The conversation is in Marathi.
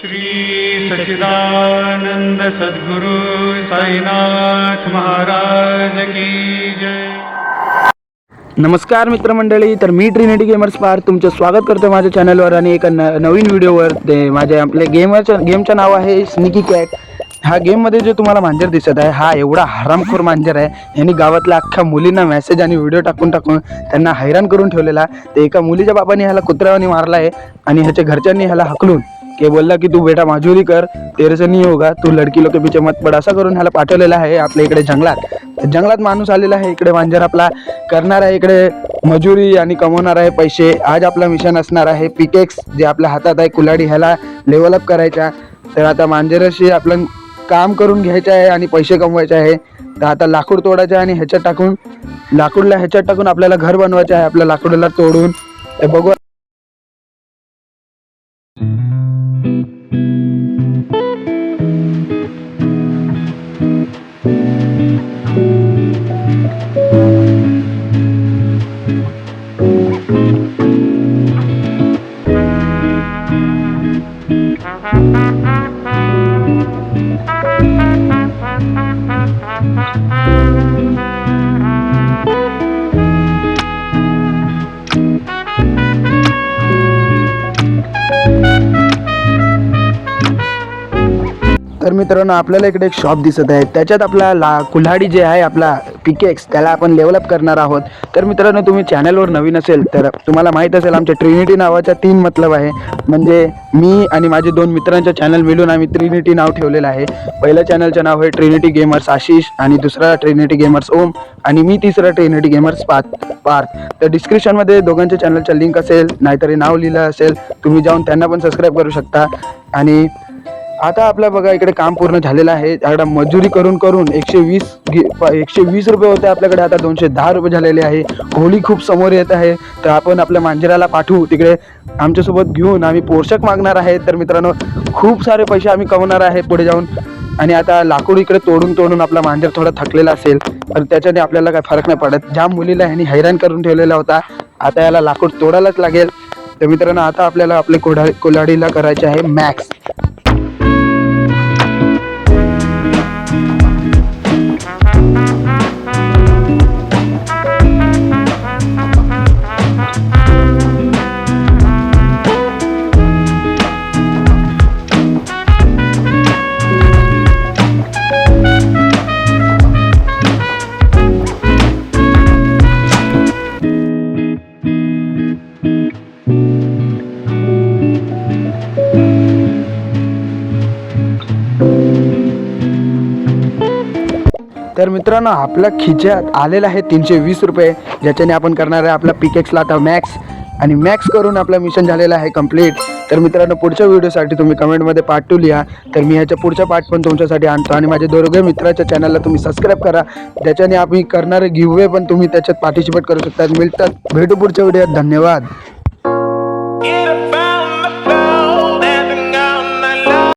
श्री सच्चिदानंद सद्गुरु साईनाथ महाराज की जय। नमस्कार मित्रमंडळी, तर मी ट्रिनिटी गेमर्स पार्थ तुमचं स्वागत करतो माझ्या चॅनलवर आणि एका नवीन व्हिडिओवर। ते माझ्या आपल्या गेमचं नाव आहे स्निकी कॅट। हा गेममध्ये जे तुम्हाला मांजर दिसत आहे हा एवढा हरामखोर मांजर आहे। यांनी गावातल्या अख्ख्या मुलींना मेसेज आणि व्हिडिओ टाकून त्यांना हैराण करून ठेवलेला। ते एका मुलीच्या बाबांनी ह्याला कुत्र्यावानी मारला आहे आणि ह्याच्या घरच्यांनी ह्याला हकलून के बोलला की तू बेटा मजूरी कर, तेरे से नहीं होगा, तू लड़की लोग के पीछे मत पड़, असा करून ह्याला पाठवलेला आहे आपल्या इकडे जंगलात माणूस आलेला आहे। इकडे मांजर आपला करणार आहे, इकडे मजुरी आणि कमवणार आहे पैसे। आज आपला मिशन असणार आहे पिकेक्स जे आपल्या हातात आहे कुल्हाडी, ह्याला लेवल अप करायचा। तर आता मांजराशी आपलं काम करून घ्यायचं आहे आणि पैसे कमवायचे आहे। तर आता लाकूड तोडायचं आहे आणि ह्याच्यात टाकून आपल्याला घर बनवायचं आहे। आपल्या लाकूडला तोडून ते बघू। तर मित्रांनो, आपल्याला इकडे एक शॉप दिसत आहे, त्याच्यात आपला कुल्हाडी जे आहे आपला पिकेक्स त्याला आपण लेवलअप करणार आहोत। तर मित्रांनो, तुम्ही चॅनलवर नवीन असेल तर तुम्हाला माहीत असेल आमच्या ट्रिनिटी नावाचा 3 मतलब आहे। म्हणजे मी आणि माझे 2 मित्रांच्या चॅनल मिळून आम्ही ट्रिनिटी नाव ठेवलेलं आहे। पहिल्या चॅनलचं नाव आहे ट्रिनिटी गेमर्स आशिष आणि दुसरा ट्रिनिटी गेमर्स ओम आणि मी तिसरा ट्रिनिटी गेमर्स पार्थ। तर डिस्क्रिप्शनमध्ये दोघांच्या चॅनलचं लिंक असेल, नाहीतरी नाव लिहिलं असेल, तुम्ही जाऊन त्यांना पण सबस्क्राईब करू शकता। आणि आता आपल्या बघा इकडे काम पूर्ण झालेलं आहे। आता मजुरी करून 120 रुपये होते आपल्याकडे, आता 210 रुपये झालेले आहे। होळी खूप समोर येत आहे, तर आपण आपल्या मांजराला पाठवू तिकडे आमच्यासोबत घेऊन आम्ही पोषक मागणार आहे। तर मित्रांनो, खूप सारे पैसे आम्ही कमवणार आहे पुढे जाऊन। आणि आता लाकूड इकडे तोडून आपला मांजर थोडा थकलेला असेल, तर त्याच्याने आपल्याला काही फरक नाही पडत। ज्या मुलीला ह्यांनी हैराण करून ठेवलेला होता, आता याला लाकूड तोडायलाच लागेल। तर मित्रांनो, आता आपल्याला आपले कुल्हाडीला करायचे आहे मॅक्स। तर मित्रांनो, आपल्या खिच्यात आलेला आहे 320 रुपये, ज्याच्याने आपण करणार आहे आपला पिकेक्सला आता मॅक्स। आणि मॅक्स करून आपला मिशन झालेला आहे कंप्लीट। तर मित्रांनो, पुढच्या व्हिडिओसाठी तुम्ही कमेंटमध्ये पार्ट 2 लिहा, तर मी ह्याच्या पुढचा पार्ट पण तुमच्यासाठी आणतो। आणि माझ्या दोघे मित्राच्या चॅनलला तुम्ही सबस्क्राईब करा, ज्याच्याने आम्ही करणारे गिव्हवे पण तुम्ही त्याच्यात पार्टिसिपेट करू शकता। भेटू पुढच्या व्हिडिओत, धन्यवाद।